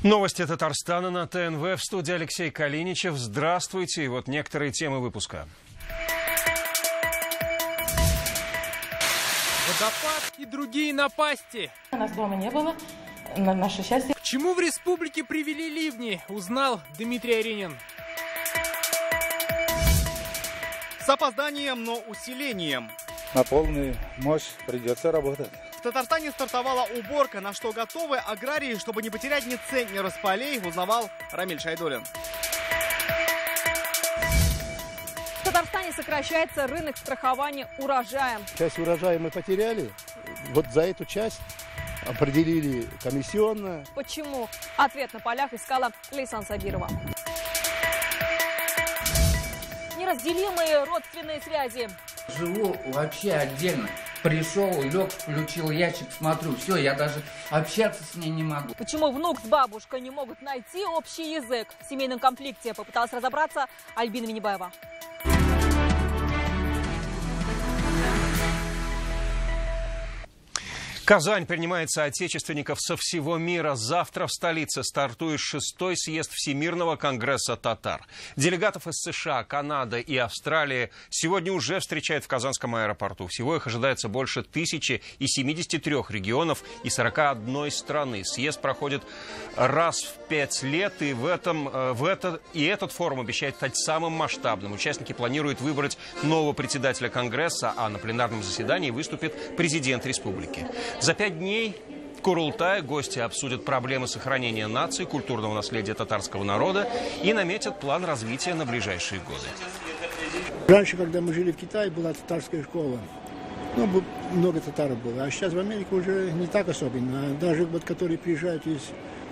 Новости Татарстана на ТНВ. В студии Алексей Калиничев. Здравствуйте. И вот некоторые темы выпуска. Водопад и другие напасти. Нас дома не было, на наше счастье. К чему в республике привели ливни, узнал Дмитрий Аренин. С опозданием, но усилением. На полную мощь придется работать. В Татарстане стартовала уборка, на что готовы аграрии, чтобы не потерять ни центнера с полей, узнавал Рамиль Шайдуллин. В Татарстане сокращается рынок страхования урожая. Часть урожая мы потеряли. Вот за эту часть определили комиссионно. Почему? Ответ на полях искала Лейсан Сабирова. Неразделимые родственные связи. Живу вообще отдельно. Пришел, лег, включил ящик, смотрю, все, я даже общаться с ней не могу. Почему внук с бабушкой не могут найти общий язык? В семейном конфликте попыталась разобраться Альбина Минибаева. Казань принимает соотечественников со всего мира. Завтра в столице стартует 6-й съезд Всемирного конгресса татар. Делегатов из США, Канады и Австралии сегодня уже встречают в Казанском аэропорту. Всего их ожидается больше 1073 регионов и 41 страны. Съезд проходит раз в 5 лет, и этот форум обещает стать самым масштабным. Участники планируют выбрать нового председателя Конгресса, а на пленарном заседании выступит президент республики. За 5 дней в Курултае гости обсудят проблемы сохранения нации, культурного наследия татарского народа и наметят план развития на ближайшие годы. Раньше, когда мы жили в Китае, была татарская школа. Ну, много татаров было. А сейчас в Америке уже не так особенно. Даже вот, которые приезжают из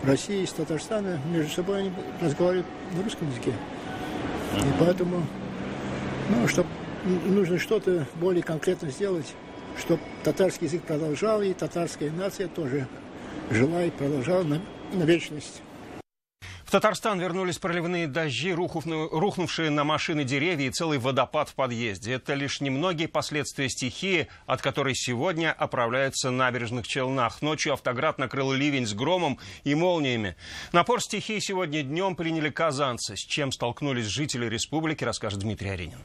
России, из Татарстана, между собой они разговаривают на русском языке. И поэтому, нужно что-то более конкретно сделать, чтобы татарский язык продолжал, и татарская нация тоже жила и продолжала на вечность. В Татарстан вернулись проливные дожди, рухнувшие на машины деревья и целый водопад в подъезде. Это лишь немногие последствия стихии, от которой сегодня оправляются в набережных Челнах. Ночью Автоград накрыл ливень с громом и молниями. Напор стихии сегодня днем приняли казанцы. С чем столкнулись жители республики, расскажет Дмитрий Аренин.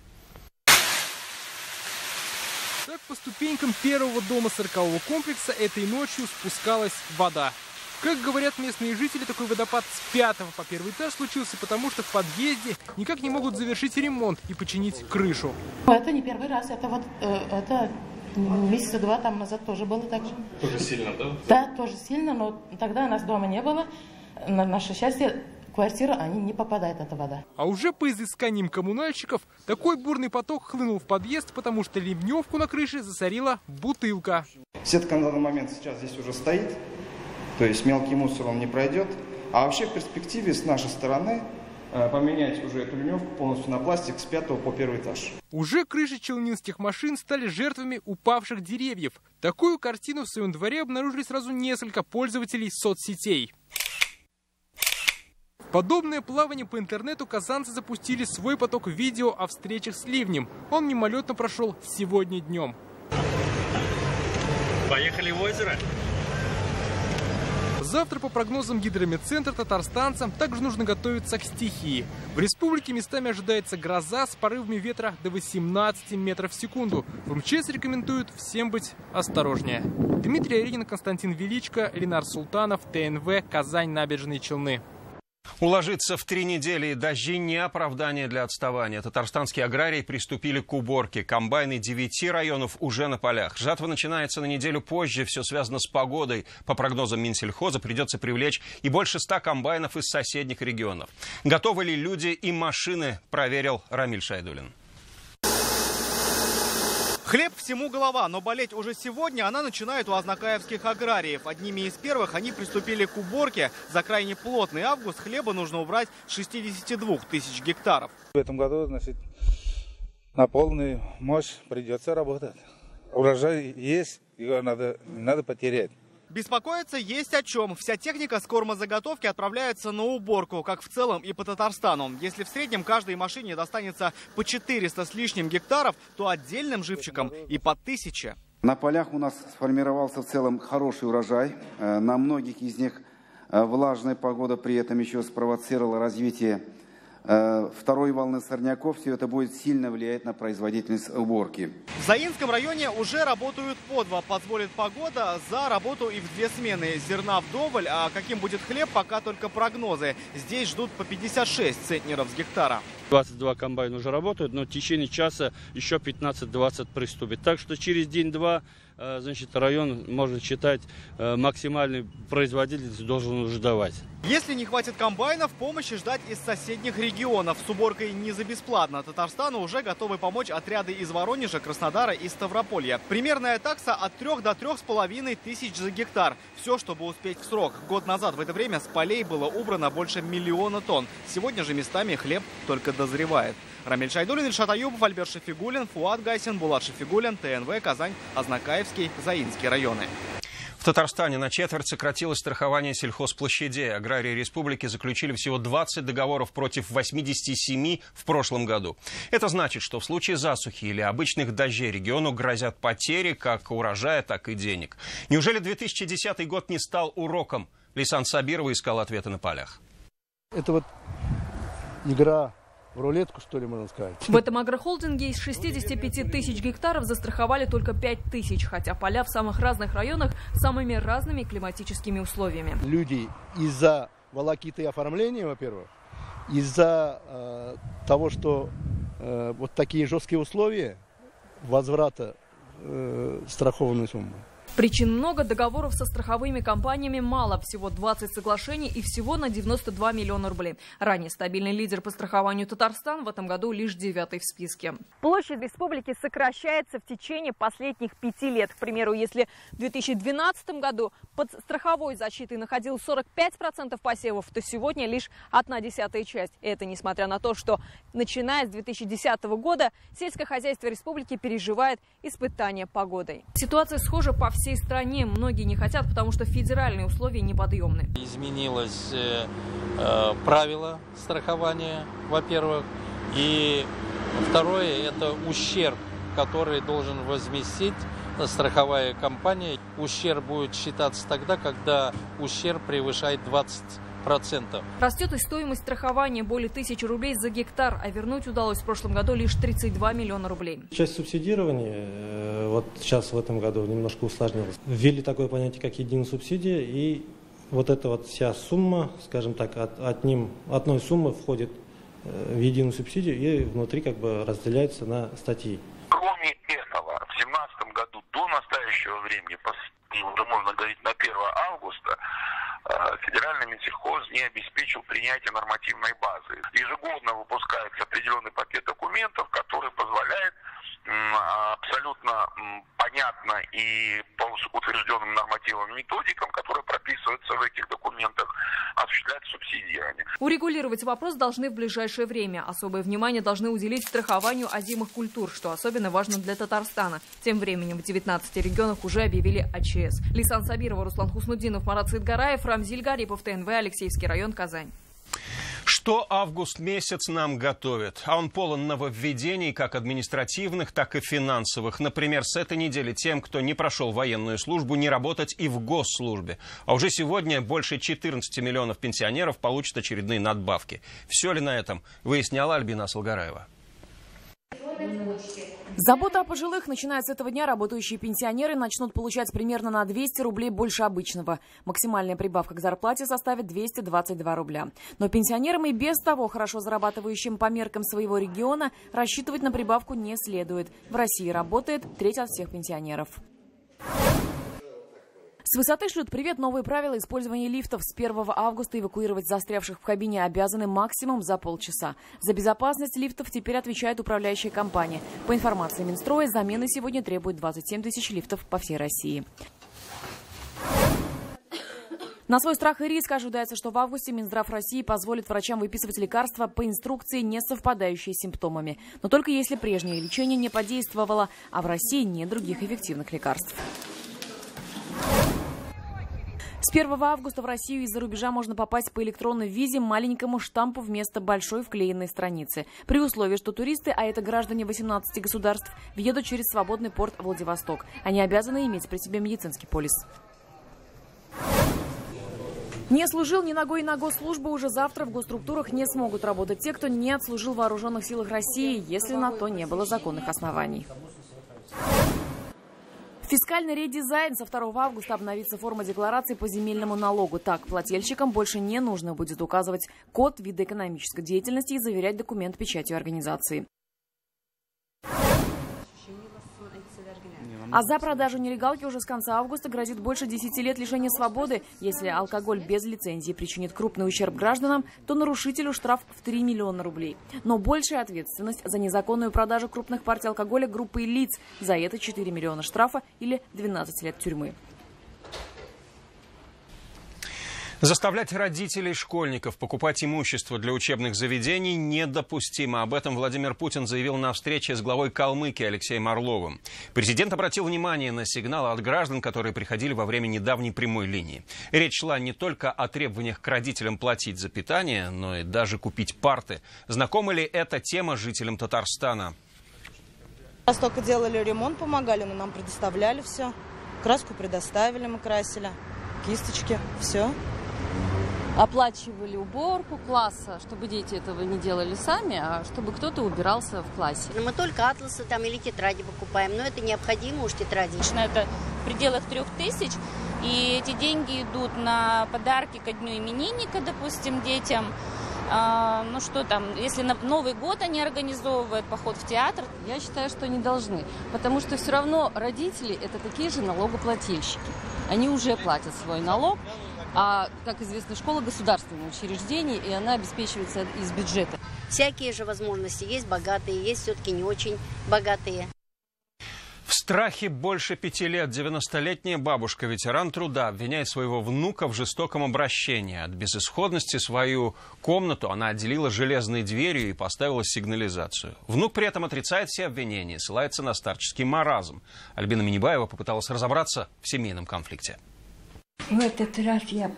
Так по ступенькам первого дома 40-го комплекса этой ночью спускалась вода. Как говорят местные жители, такой водопад с 5-го по 1-й этаж случился, потому что в подъезде никак не могут завершить ремонт и починить крышу. Это не первый раз, это месяца 2 там назад тоже было так же. Тоже сильно, да? Да, тоже сильно, но тогда нас дома не было. На наше счастье, квартира, они не попадает, эта вода. А уже по изысканиям коммунальщиков такой бурный поток хлынул в подъезд, потому что ливневку на крыше засорила бутылка. Сетка на данный момент сейчас здесь уже стоит, то есть мелкий мусор он не пройдет. А вообще в перспективе с нашей стороны поменять уже эту ливневку полностью на пластик с 5-го по 1-й этаж. Уже крыши челнинских машин стали жертвами упавших деревьев. Такую картину в своем дворе обнаружили сразу несколько пользователей соцсетей. Подобное плавание по интернету казанцы запустили свой поток видео о встречах с ливнем. Он мимолетно прошел сегодня днем. Поехали в озеро. Завтра, по прогнозам Гидрометцентра, татарстанцам также нужно готовиться к стихии. В республике местами ожидается гроза с порывами ветра до 18 метров в секунду. В МЧС рекомендуют всем быть осторожнее. Дмитрий Аренин, Константин Величко, Ленар Султанов, ТНВ, Казань, Набережные Челны. Уложиться в 3 недели дожди не оправдание для отставания. Татарстанские аграрии приступили к уборке. Комбайны 9 районов уже на полях. Жатва начинается на неделю позже. Все связано с погодой. По прогнозам Минсельхоза придется привлечь и больше 100 комбайнов из соседних регионов. Готовы ли люди и машины, проверил Рамиль Шайдуллин. Хлеб всему голова, но болеть уже сегодня она начинает у азнакаевских аграриев. Одними из первых они приступили к уборке. За крайне плотный август хлеба нужно убрать 62 тысяч гектаров. В этом году, на полную мощь придется работать. Урожай есть, его не надо потерять. Беспокоиться есть о чем. Вся техника с кормозаготовки отправляется на уборку, как в целом и по Татарстану. Если в среднем каждой машине достанется по 400 с лишним гектаров, то отдельным живчикам и по 1000. На полях у нас сформировался в целом хороший урожай. На многих из них влажная погода при этом еще спровоцировала развитие второй волны сорняков. Все это будет сильно влиять на производительность уборки. В Заинском районе уже работают по два. Позволит погода за работу и в 2 смены. Зерна вдоволь, а каким будет хлеб, пока только прогнозы. Здесь ждут по 56 центнеров с гектара. 22 комбайна уже работают, но в течение часа еще 15-20 приступит. Так что через день-два, значит, район, можно считать, максимальный производительность должен уже давать. Если не хватит комбайнов, помощи ждать из соседних регионов. С уборкой не за бесплатно. Татарстану уже готовы помочь отряды из Воронежа, Краснодара и Ставрополья. Примерная такса от 3 до 3,5 тысяч за гектар. Все, чтобы успеть в срок. Год назад в это время с полей было убрано больше 1 миллиона тонн. Сегодня же местами хлеб только дозревает. Рамиль Шайдуллин, Ильшат Аюбов, Альберт Шафигуллин, Фуат Гайсин, Булат Шафигуллин, ТНВ, Казань, Азнакаевский, Заинский районы. В Татарстане на четверть сократилось страхование сельхозплощадей. Аграрии республики заключили всего 20 договоров против 87 в прошлом году. Это значит, что в случае засухи или обычных дождей региону грозят потери как урожая, так и денег. Неужели 2010 год не стал уроком? Лейсан Сабирова искала ответы на полях. Это вот игра в рулетку, что ли, можно сказать. В этом агрохолдинге из 65 тысяч гектаров застраховали только 5 тысяч, хотя поля в самых разных районах с самыми разными климатическими условиями. Люди из-за волокиты и оформления, во-первых, из-за того, что вот такие жесткие условия возврата страхованной суммы. Причин много, договоров со страховыми компаниями мало, всего 20 соглашений и всего на 92 миллиона рублей. Ранее стабильный лидер по страхованию Татарстан в этом году лишь 9-й в списке. Площадь республики сокращается в течение последних 5 лет. К примеру, если в 2012 году под страховой защитой находилось 45% посевов, то сегодня лишь 1/10 часть. Это несмотря на то, что начиная с 2010 года сельское хозяйство республики переживает испытания погодой. Ситуация схожа по всей стране. Многие не хотят, потому что федеральные условия неподъемны. Изменилось правило страхования, во-первых. И второе, это ущерб, который должен возместить страховая компания. Ущерб будет считаться тогда, когда ущерб превышает 20%. Растет и стоимость страхования более 1000 рублей за гектар, а вернуть удалось в прошлом году лишь 32 миллиона рублей. Часть субсидирования вот сейчас в этом году немножко усложнилась. Ввели такое понятие, как единая субсидия, и вот эта вот вся сумма, скажем так, одной суммы входит в единую субсидию и внутри как бы разделяется на статьи. Кроме этого, в 2017 году до настоящего времени, уже можно говорить на 1 августа, федеральный Минсельхоз не обеспечил принятие нормативной базы. Ежегодно выпускается определенный пакет документов, который позволяет абсолютно понятно и по утвержденным нормативам и методикам, которые прописываются в этих документах, осуществлять субсидирование. Урегулировать вопрос должны в ближайшее время. Особое внимание должны уделить страхованию озимых культур, что особенно важно для Татарстана. Тем временем в 19 регионах уже объявили АЧС. Лейсан Сабирова, Руслан Хуснуддинов, Марат Саидгараев, Рамзиль Гарипов, ТНВ, Алексеевский район, Казань. Что август месяц нам готовит? А он полон нововведений, как административных, так и финансовых. Например, с этой недели тем, кто не прошел военную службу, не работать и в госслужбе. А уже сегодня больше 14 миллионов пенсионеров получат очередные надбавки. Все ли на этом, выясняла Альбина Салгараева. Забота о пожилых. Начиная с этого дня работающие пенсионеры начнут получать примерно на 200 рублей больше обычного. Максимальная прибавка к зарплате составит 222 рубля. Но пенсионерам и без того хорошо зарабатывающим по меркам своего региона рассчитывать на прибавку не следует. В России работает треть от всех пенсионеров. С высоты шлют привет новые правила использования лифтов. С 1 августа эвакуировать застрявших в кабине обязаны максимум за полчаса. За безопасность лифтов теперь отвечает управляющая компания. По информации Минстроя, замены сегодня требуют 27 тысяч лифтов по всей России. На свой страх и риск ожидается, что в августе Минздрав России позволит врачам выписывать лекарства по инструкции, не совпадающие с симптомами. Но только если прежнее лечение не подействовало, а в России нет других эффективных лекарств. С 1 августа в Россию из-за рубежа можно попасть по электронной визе маленькому штампу вместо большой вклеенной страницы. При условии, что туристы, а это граждане 18 государств, въедут через свободный порт Владивосток. Они обязаны иметь при себе медицинский полис. Не служил ни ногой на госслужбу, уже завтра в госструктурах не смогут работать те, кто не отслужил в вооруженных силах России, если на то не было законных оснований. Фискальный редизайн. Со 2 августа обновится форма декларации по земельному налогу. Так, плательщикам больше не нужно будет указывать код вида экономической деятельности и заверять документ печатью организации. А за продажу нелегалки уже с конца августа грозит больше 10 лет лишения свободы. Если алкоголь без лицензии причинит крупный ущерб гражданам, то нарушителю штраф в 3 миллиона рублей. Но большая ответственность за незаконную продажу крупных партий алкоголя группой лиц. За это 4 миллиона штрафа или 12 лет тюрьмы. Заставлять родителей школьников покупать имущество для учебных заведений недопустимо. Об этом Владимир Путин заявил на встрече с главой Калмыкии Алексеем Орловым. Президент обратил внимание на сигналы от граждан, которые приходили во время недавней прямой линии. Речь шла не только о требованиях к родителям платить за питание, но и даже купить парты. Знакома ли эта тема жителям Татарстана? Раз только делали ремонт, помогали, но нам предоставляли все. Краску предоставили, мы красили. Кисточки, все. Оплачивали уборку класса, чтобы дети этого не делали сами, а чтобы кто-то убирался в классе. Мы только атласы там или тетради покупаем, но это необходимо уж тетради. Это в пределах 3000, и эти деньги идут на подарки ко дню именинника, допустим, детям. Ну что там, если на Новый год они организовывают поход в театр? Я считаю, что не должны, потому что все равно родители – это такие же налогоплательщики. Они уже платят свой налог, а, как известно, школа – государственное учреждение, и она обеспечивается из бюджета. Всякие же возможности. Есть богатые, есть все-таки не очень богатые. В страхе больше 5 лет 90-летняя бабушка, ветеран труда, обвиняет своего внука в жестоком обращении. От безысходности свою комнату она отделила железной дверью и поставила сигнализацию. Внук при этом отрицает все обвинения, ссылается на старческий маразм. Альбина Минибаева попыталась разобраться в семейном конфликте. В этот раз я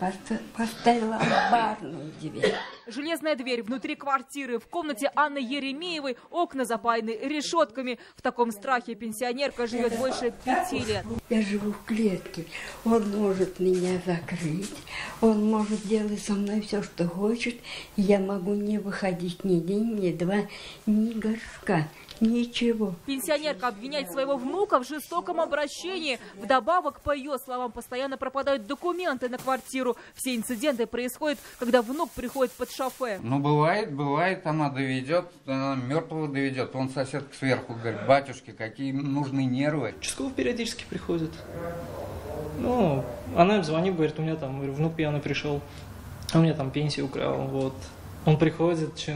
поставила барную дверь. Железная дверь внутри квартиры. В комнате Анны Еремеевой окна запаяны решетками. В таком страхе пенсионерка живет больше 5 лет. Я живу в клетке. Он может меня закрыть. Он может делать со мной все, что хочет. Я могу не выходить ни день, ни два, ни горшка. Ничего. Пенсионерка обвиняет своего внука в жестоком обращении. Вдобавок, по ее словам, постоянно пропадают документы на квартиру. Все инциденты происходят, когда внук приходит под шофе. Ну, бывает, она доведет, она мертвого доведет. Он соседка сверху говорит: батюшки, какие нужны нервы. Участковый периодически приходит. Ну, она им звонит, говорит: у меня там, говорю, внук пьяный пришел, а у меня там пенсию украл. Вот. Он приходит,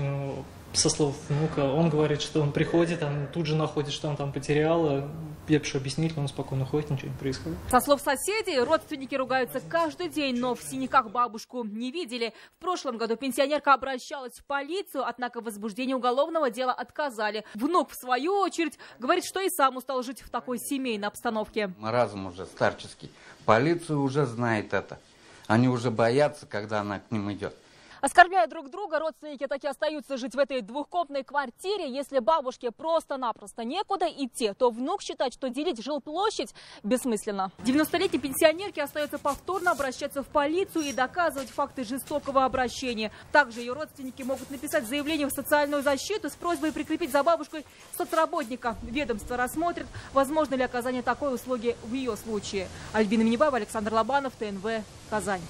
со слов внука, он говорит, что он приходит, он тут же находит, что он там потерял. Я пишу объяснить, он спокойно ходит, ничего не происходит. Со слов соседей, родственники ругаются каждый день, но в синяках бабушку не видели. В прошлом году пенсионерка обращалась в полицию, однако в возбуждении уголовного дела отказали. Внук, в свою очередь, говорит, что и сам устал жить в такой семейной обстановке. Маразм уже старческий. Полиция уже знает это. Они уже боятся, когда она к ним идет. Оскорбляя друг друга, родственники так и остаются жить в этой двухкомнатной квартире. Если бабушке просто-напросто некуда идти, то внук считает, что делить жилплощадь бессмысленно. 90-летней пенсионерке остается повторно обращаться в полицию и доказывать факты жестокого обращения. Также ее родственники могут написать заявление в социальную защиту с просьбой прикрепить за бабушкой соцработника. Ведомство рассмотрит, возможно ли оказание такой услуги в ее случае. Альбина Минибаева, Александр Лобанов, ТНВ, Казань.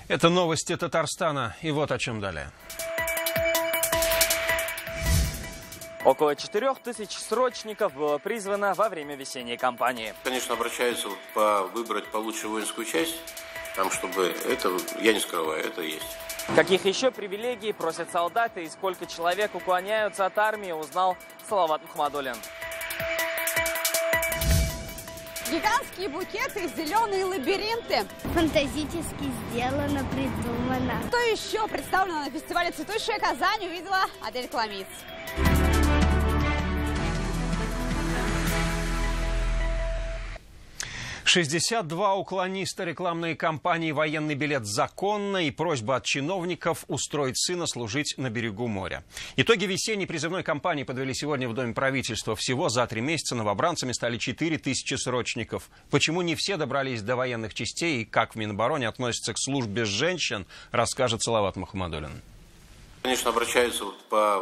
Это новости Татарстана. И вот о чем далее. Около 4000 срочников было призвано во время весенней кампании. Конечно, обращаются выбрать получше воинскую часть, там, чтобы это, я не скрываю, это есть. Каких еще привилегий просят солдаты и сколько человек уклоняются от армии, узнал Салават Мухаммадуллин. Гигантские букеты, зеленые лабиринты. Фантастически сделано, придумано. Что еще представлено на фестивале «Цветущая Казань» увидела Адель Кламиц. 62 уклониста, рекламные кампании «Военный билет законно» и просьба от чиновников устроить сына служить на берегу моря. Итоги весенней призывной кампании подвели сегодня в Доме правительства. Всего за 3 месяца новобранцами стали 4000 срочников. Почему не все добрались до военных частей и как в Минобороне относятся к службе женщин, расскажет Салават Мухаммадуллин. Конечно, обращаются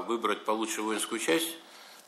выбрать получше воинскую часть,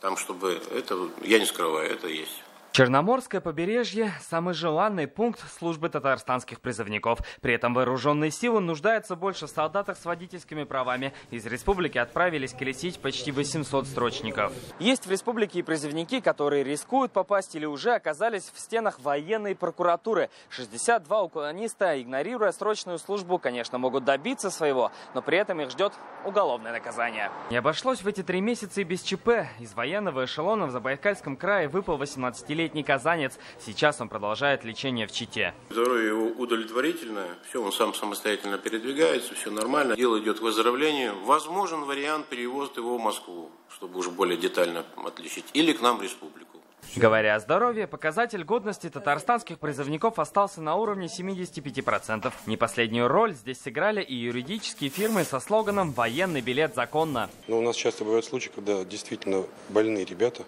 там, чтобы это, я не скрываю, это есть. Черноморское побережье – самый желанный пункт службы татарстанских призывников. При этом вооруженные силы нуждаются больше в солдатах с водительскими правами. Из республики отправились колесить почти 800 срочников. Есть в республике и призывники, которые рискуют попасть или уже оказались в стенах военной прокуратуры. 62 уклониста, игнорируя срочную службу, конечно, могут добиться своего, но при этом их ждет уголовное наказание. Не обошлось в эти 3 месяца и без ЧП. Из военного эшелона в Забайкальском крае выпал 18-летний казанец. Сейчас он продолжает лечение в Чите. Здоровье его удовлетворительное, все, он сам самостоятельно передвигается, все нормально. Дело идет к выздоровлению. Возможен вариант перевоза его в Москву, чтобы уже более детально отличить, или к нам в республику. Говоря о здоровье, показатель годности татарстанских призывников остался на уровне 75%. Не последнюю роль здесь сыграли и юридические фирмы со слоганом «Военный билет законно». Но у нас часто бывают случаи, когда действительно больные ребята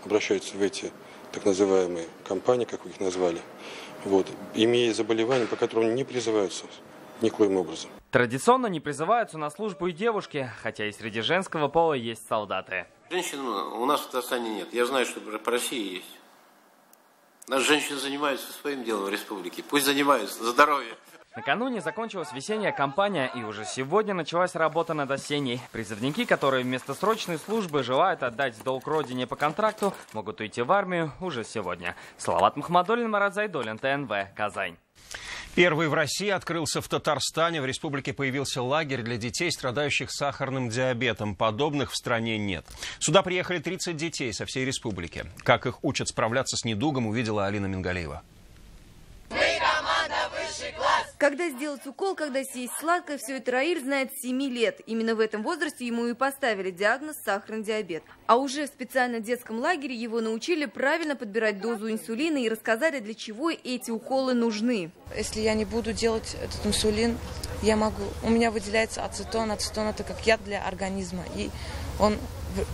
обращаются в эти так называемые компании, как вы их назвали, имея заболевания, по которым не призываются никоим образом. Традиционно не призываются на службу и девушки, хотя и среди женского пола есть солдаты. Женщин у нас в Татарстане нет. Я знаю, что по России есть. Наши женщины занимаются своим делом в республике. Пусть занимаются. За здоровье. Накануне закончилась весенняя кампания, и уже сегодня началась работа над осенней. Призывники, которые вместо срочной службы желают отдать долг родине по контракту, могут уйти в армию уже сегодня. Салават Мухаммадуллин, Марат Зайдуллин, ТНВ, Казань. Первый в России открылся в Татарстане. В республике появился лагерь для детей, страдающих сахарным диабетом. Подобных в стране нет. Сюда приехали 30 детей со всей республики. Как их учат справляться с недугом, увидела Алина Мингалиева. Когда сделать укол, когда съесть сладкое, все это Раиль знает с 7 лет. Именно в этом возрасте ему и поставили диагноз сахарный диабет. А уже в специальном детском лагере его научили правильно подбирать дозу инсулина и рассказали, для чего эти уколы нужны. Если я не буду делать этот инсулин, у меня выделяется ацетон. Ацетон – это как яд для организма, и он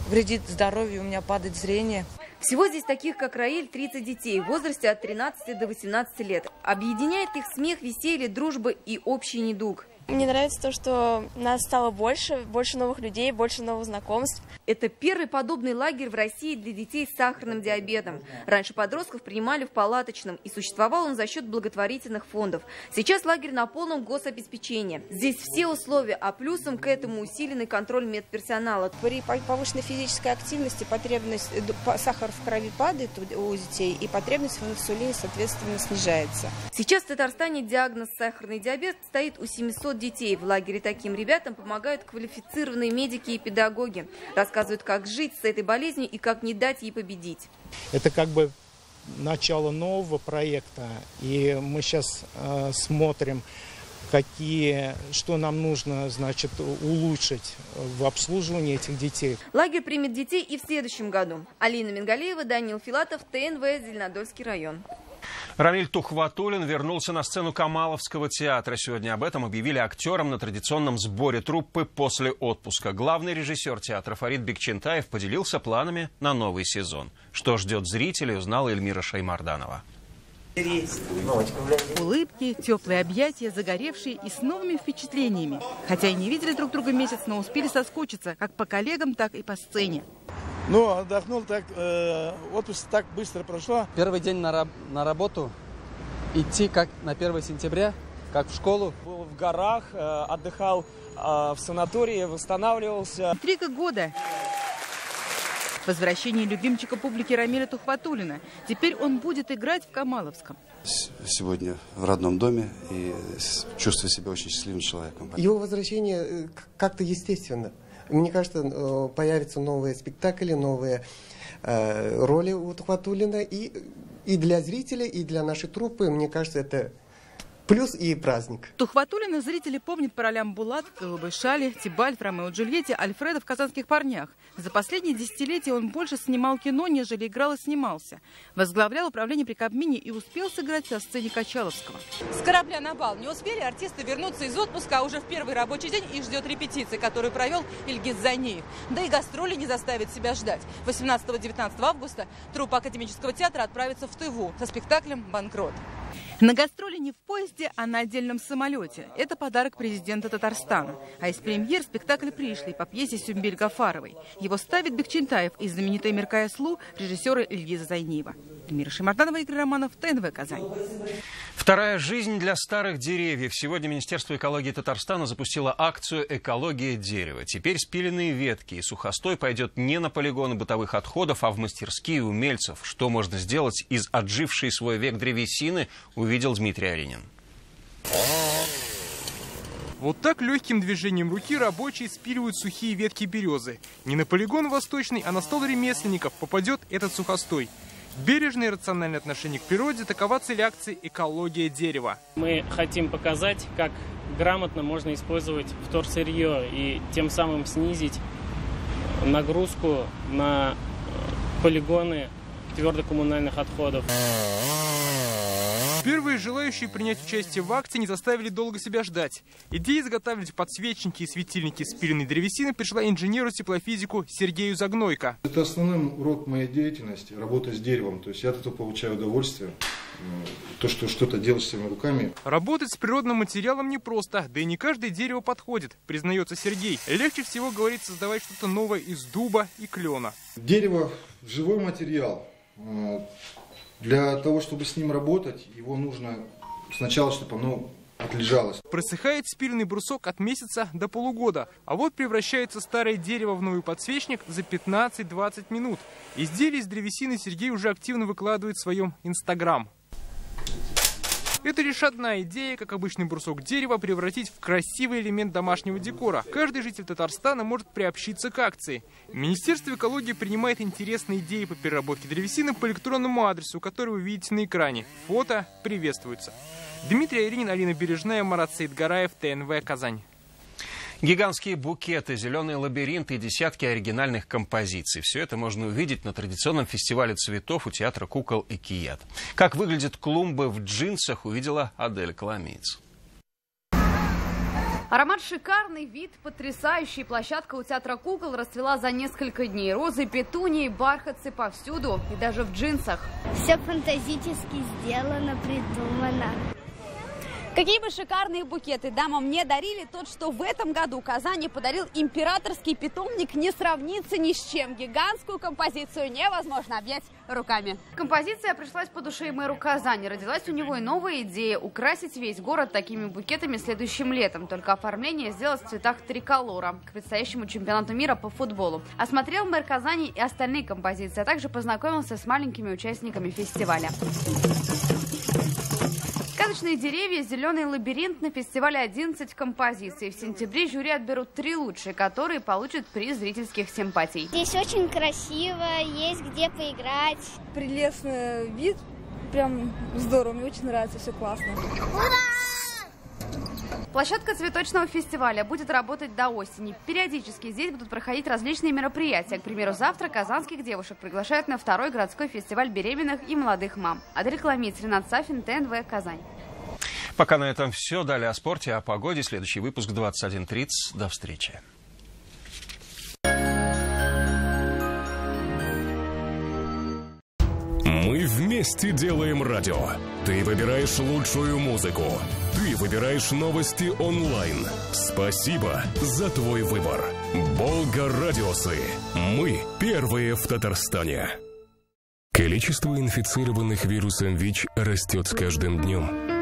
вредит здоровью, у меня падает зрение. Всего здесь таких, как Раиль, 30 детей в возрасте от 13 до 18 лет. Объединяет их смех, веселье, дружба и общий недуг. Мне нравится то, что нас стало больше новых людей, больше новых знакомств. Это первый подобный лагерь в России для детей с сахарным диабетом. Раньше подростков принимали в палаточном, и существовал он за счет благотворительных фондов. Сейчас лагерь на полном гособеспечении. Здесь все условия, а плюсом к этому усиленный контроль медперсонала. При повышенной физической активности потребность сахара в крови падает у детей, и потребность в инсулине, соответственно, снижается. Сейчас в Татарстане диагноз сахарный диабет стоит у 700 детей. В лагере таким ребятам помогают квалифицированные медики и педагоги. Рассказывают, как жить с этой болезнью и как не дать ей победить. Это как бы начало нового проекта. И мы сейчас смотрим, что нам нужно, улучшить в обслуживании этих детей. Лагерь примет детей и в следующем году. Алина Мингалиева, Даниил Филатов, ТНВ, Зеленодольский район. Рамиль Тухватуллин вернулся на сцену Камаловского театра. Сегодня об этом объявили актерам на традиционном сборе труппы после отпуска. Главный режиссер театра Фарид Бекчентаев поделился планами на новый сезон. Что ждет зрителей, узнала Эльмира Шаймарданова. Улыбки, теплые объятия, загоревшие и с новыми впечатлениями. Хотя и не видели друг друга месяц, но успели соскучиться как по коллегам, так и по сцене. Отдохнул так, отпуск так быстро прошел. Первый день на работу, идти как на 1 сентября, как в школу. Был в горах, отдыхал в санатории, восстанавливался. 3 года. Возвращение любимчика публики Рамиля Тухватуллина. Теперь он будет играть в Камаловском. Сегодня в родном доме и чувствую себя очень счастливым человеком. Его возвращение как-то естественно. Мне кажется, появятся новые спектакли, новые роли у Тухватуллина. И для зрителей, и для нашей труппы, мне кажется, это плюс и праздник. Тухватуллина зрители помнят по ролям Булат, Голубой шали, Тибальт в «Ромео и Джульетте», Альфреда в «Казанских парнях». За последние десятилетия он больше снимал кино, нежели играл и снимался. Возглавлял управление при Кабмине и успел сыграть на сцене Качаловского. С корабля на бал не успели артисты вернуться из отпуска, а уже в первый рабочий день их ждет репетиция, которую провел Ильгиз Зайниев. Да и гастроли не заставят себя ждать. 18-19 августа труппа Академического театра отправится в Тыву со спектаклем «Банкрот». На гастроли не в поезде, а на отдельном самолете. Это подарок президента Татарстана. А из премьер спектакль «Пришлый» по пьесе Сюмбель Гафаровой. Его ставит Бекчентаев и знаменитая Миркая Слу режиссера Ильгиза Зайниева. Эльмира Шаймарданова, Игорь Романов, ТНВ «Казань». Вторая жизнь для старых деревьев. Сегодня Министерство экологии Татарстана запустило акцию «Экология дерева». Теперь спиленные ветки и сухостой пойдет не на полигоны бытовых отходов, а в мастерские умельцев. Что можно сделать из отжившей свой век древесины, увидел Дмитрий Аринин. Вот так легким движением руки рабочие спиливают сухие ветки березы. Не на полигон Восточный, а на стол ремесленников попадет этот сухостой. Бережное и рациональное отношение к природе – такова цель акции «Экология дерева». Мы хотим показать, как грамотно можно использовать вторсырье и тем самым снизить нагрузку на полигоны твердокоммунальных отходов. Первые желающие принять участие в акции не заставили долго себя ждать. Идея изготавливать подсвечники и светильники из спиленной древесины пришла инженеру-теплофизику Сергею Загнойко. Это основной урок моей деятельности, работа с деревом. То есть я от этого получаю удовольствие. То, что что-то делать своими руками. Работать с природным материалом непросто, да и не каждое дерево подходит, признается Сергей. Легче всего, говорит, создавать что-то новое из дуба и клена. Дерево – живой материал. Для того, чтобы с ним работать, его нужно сначала, чтобы оно отлежалось. Просыхает спиленный брусок от месяца до полугода. А вот превращается старое дерево в новый подсвечник за 15-20 минут. Изделие из древесины Сергей уже активно выкладывает в своем Инстаграм. Это лишь одна идея, как обычный брусок дерева превратить в красивый элемент домашнего декора. Каждый житель Татарстана может приобщиться к акции. Министерство экологии принимает интересные идеи по переработке древесины по электронному адресу, который вы видите на экране. Фото приветствуется. Дмитрий Аринин, Алина Бережная, Марат Саидгараев, ТНВ, Казань. Гигантские букеты, зеленые лабиринты и десятки оригинальных композиций. Все это можно увидеть на традиционном фестивале цветов у театра кукол «Экият». Как выглядят клумбы в джинсах, увидела Адель Коломиец. Аромат шикарный, вид потрясающий. Площадка у театра кукол расцвела за несколько дней. Розы, петунии, бархатцы повсюду и даже в джинсах. Все фантазически сделано, придумано. Какие бы шикарные букеты дамам не дарили, тот, что в этом году Казани подарил императорский питомник, не сравнится ни с чем. Гигантскую композицию невозможно объять руками. Композиция пришлась по душе и мэру Казани. Родилась у него и новая идея – украсить весь город такими букетами следующим летом. Только оформление сделать в цветах триколора к предстоящему чемпионату мира по футболу. Осмотрел мэр Казани и остальные композиции, а также познакомился с маленькими участниками фестиваля. Сказочные деревья, зеленый лабиринт. На фестивале 11 композиций. В сентябре жюри отберут 3 лучшие, которые получат приз зрительских симпатий. Здесь очень красиво, есть где поиграть. Прелестный вид, прям здорово, мне очень нравится, все классно. Площадка цветочного фестиваля будет работать до осени. Периодически здесь будут проходить различные мероприятия. К примеру, завтра казанских девушек приглашают на 2-й городской фестиваль беременных и молодых мам. Адель Коломиец, Ренат Сафин, ТНВ, Казань. Пока на этом все. Далее о спорте, о погоде. Следующий выпуск 21:30. До встречи. Мы вместе делаем радио. Ты выбираешь лучшую музыку. Ты выбираешь новости онлайн. Спасибо за твой выбор. Болгарадиосы. Мы первые в Татарстане. Количество инфицированных вирусом ВИЧ растет с каждым днем.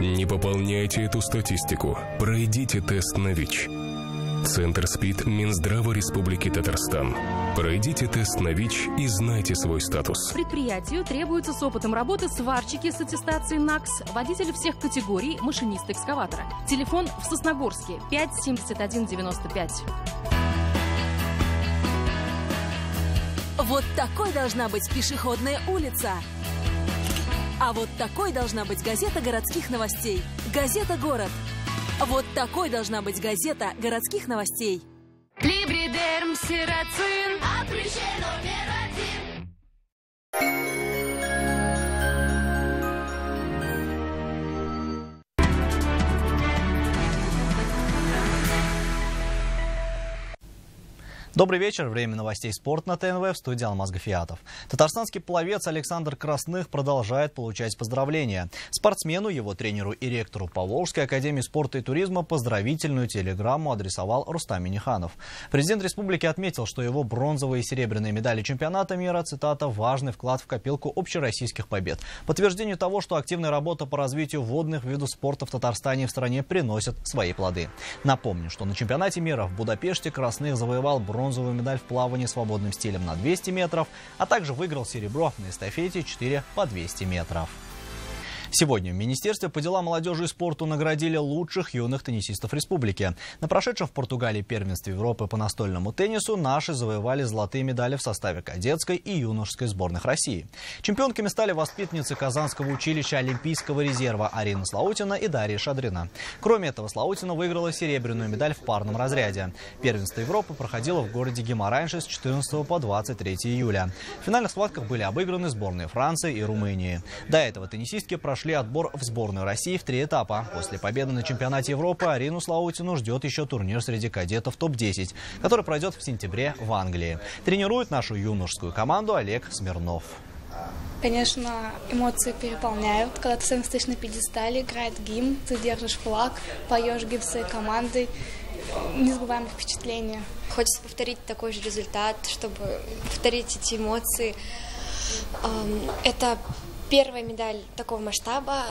Не пополняйте эту статистику. Пройдите тест на ВИЧ. Центр СПИД Минздрава Республики Татарстан. Пройдите тест на ВИЧ и знайте свой статус. Предприятию требуется с опытом работы сварщики с аттестацией НАКС, водители всех категорий, машинист экскаватора. Телефон в Сосногорске 5 71 95. Вот такой должна быть пешеходная улица. А вот такой должна быть газета городских новостей. Газета «Город». Вот такой должна быть газета городских новостей. Либридерм, сирацин, опрещен номер 1. Добрый вечер. Время новостей «Спорт» на ТНВ, в студии Алмаз Гафиатов. Татарстанский пловец Александр Красных продолжает получать поздравления. Спортсмену, его тренеру и ректору Поволжской академии спорта и туризма поздравительную телеграмму адресовал Рустам Миниханов. Президент республики отметил, что его бронзовые и серебряные медали чемпионата мира, цитата, «важный вклад в копилку общероссийских побед». Подтверждение того, что активная работа по развитию водных видов спорта в Татарстане и в стране приносит свои плоды. Напомню, что на чемпионате мира в Будапеште Красных завоевал бронзовую медаль в плавании свободным стилем на 200 метров, а также выиграл серебро на эстафете 4 по 200 метров. Сегодня в Министерстве по делам молодежи и спорту наградили лучших юных теннисистов республики. На прошедшем в Португалии первенстве Европы по настольному теннису наши завоевали золотые медали в составе кадетской и юношеской сборных России. Чемпионками стали воспитанницы Казанского училища Олимпийского резерва Арина Слаутина и Дарья Шадрина. Кроме этого, Слаутина выиграла серебряную медаль в парном разряде. Первенство Европы проходило в городе Гемораньше с 14 по 23 июля. В финальных схватках были обыграны сборные Франции и Румынии. До этого теннисистки прошли отбор в сборную России в 3 этапа. После победы на чемпионате Европы Арину Слаутину ждет еще турнир среди кадетов ТОП-10, который пройдет в сентябре в Англии. Тренирует нашу юношескую команду Олег Смирнов. Конечно, эмоции переполняют, когда ты сам стоишь на пьедестале, играет гимн, ты держишь флаг, поешь гимн своей командой. Незабываемые впечатления. Хочется повторить такой же результат, чтобы повторить эти эмоции. Это первая медаль такого масштаба.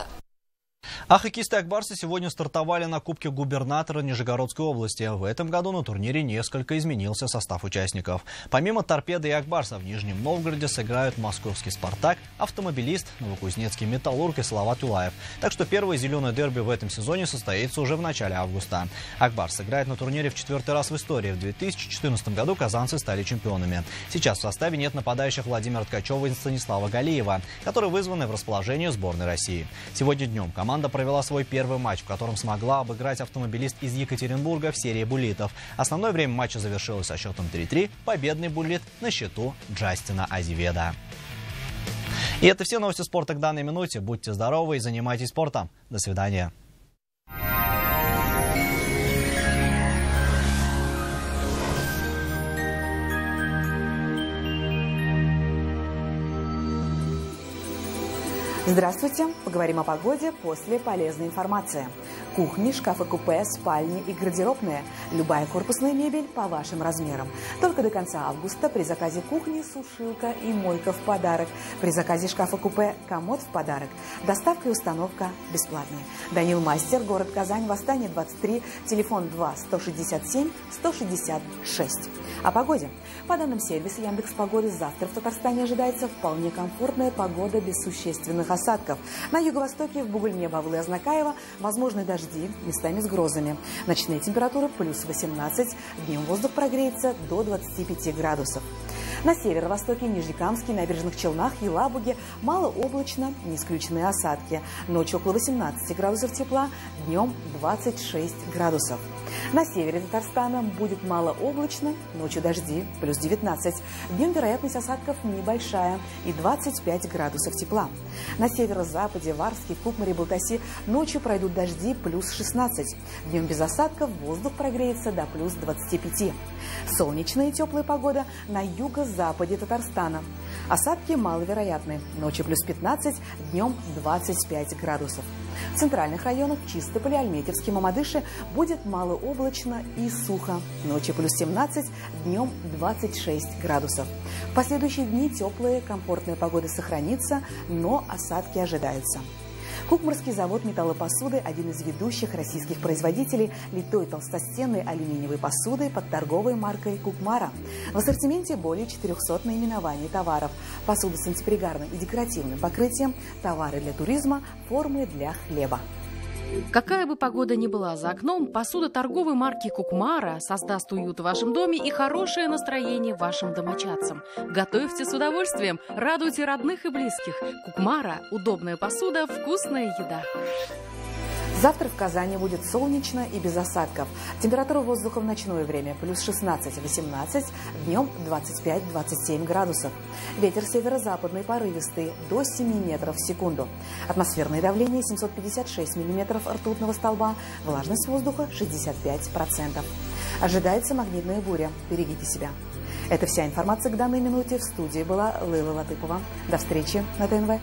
А хоккеисты Акбарса сегодня стартовали на Кубке губернатора Нижегородской области. В этом году на турнире несколько изменился состав участников. Помимо Торпеды и Акбарса в Нижнем Новгороде сыграют московский «Спартак», Автомобилист, Новокузнецкий «Металлург» и Салават Юлаев. Так что первое зеленое дерби в этом сезоне состоится уже в начале августа. Акбарс сыграет на турнире в 4-й раз в истории. В 2014 году казанцы стали чемпионами. Сейчас в составе нет нападающих Владимира Ткачева и Станислава Галиева, которые вызваны в расположение сборной России. Сегодня днем команда провела свой первый матч, в котором смогла обыграть «Автомобилист» из Екатеринбурга в серии буллитов. Основное время матча завершилось со счетом 3-3. Победный буллит на счету Джастина Азеведа. И это все новости спорта к данной минуте. Будьте здоровы и занимайтесь спортом. До свидания. Здравствуйте! Поговорим о погоде после полезной информации. Кухни, шкафы-купе, спальни и гардеробные. Любая корпусная мебель по вашим размерам. Только до конца августа при заказе кухни сушилка и мойка в подарок. При заказе шкафа-купе комод в подарок. Доставка и установка бесплатные. Данил Мастер, город Казань, Восстание 23, телефон 2-167-166. О погоде. По данным сервиса Яндекс.Погоды, завтра в Татарстане ожидается вполне комфортная погода без существенных осадков. На юго-востоке в Бугульме, Бавлы и Азнакаево возможны дожди, местами с грозами. Ночные температуры плюс 18, днем воздух прогреется до 25 градусов. На северо-востоке, Нижнекамске, Набережных Челнах, Елабуге малооблачно, не исключены осадки. Ночью около 18 градусов тепла, днем 26 градусов. На севере Татарстана будет малооблачно, ночью дожди, плюс 19. Днем вероятность осадков небольшая и 25 градусов тепла. На северо-западе, в Арске, в Кукмаре, Балтаси ночью пройдут дожди, плюс 16. Днем без осадков воздух прогреется до плюс 25. Солнечная и теплая погода на юго-западе Татарстана. Осадки маловероятны. Ночью плюс 15, днем 25 градусов. В центральных районах Чистополе, Альметьевске, Мамадыше будет малооблачно и сухо. Ночью плюс 17, днем 26 градусов. В последующие дни теплая, комфортная погода сохранится, но осадки ожидаются. Кукмарский завод металлопосуды – один из ведущих российских производителей литой толстостенной алюминиевой посуды под торговой маркой «Кукмара». В ассортименте более 400 наименований товаров. Посуда с антипригарным и декоративным покрытием, товары для туризма, формы для хлеба. Какая бы погода ни была за окном, посуда торговой марки «Кукмара» создаст уют в вашем доме и хорошее настроение вашим домочадцам. Готовьте с удовольствием, радуйте родных и близких. «Кукмара» – удобная посуда, вкусная еда. Завтра в Казани будет солнечно и без осадков. Температура воздуха в ночное время плюс 16-18, днем 25-27 градусов. Ветер северо-западный порывистый до 7 метров в секунду. Атмосферное давление 756 миллиметров ртутного столба, влажность воздуха 65%. Ожидается магнитная буря. Берегите себя. Это вся информация к данной минуте. В студии была Лейла Латыпова. До встречи на ТНВ.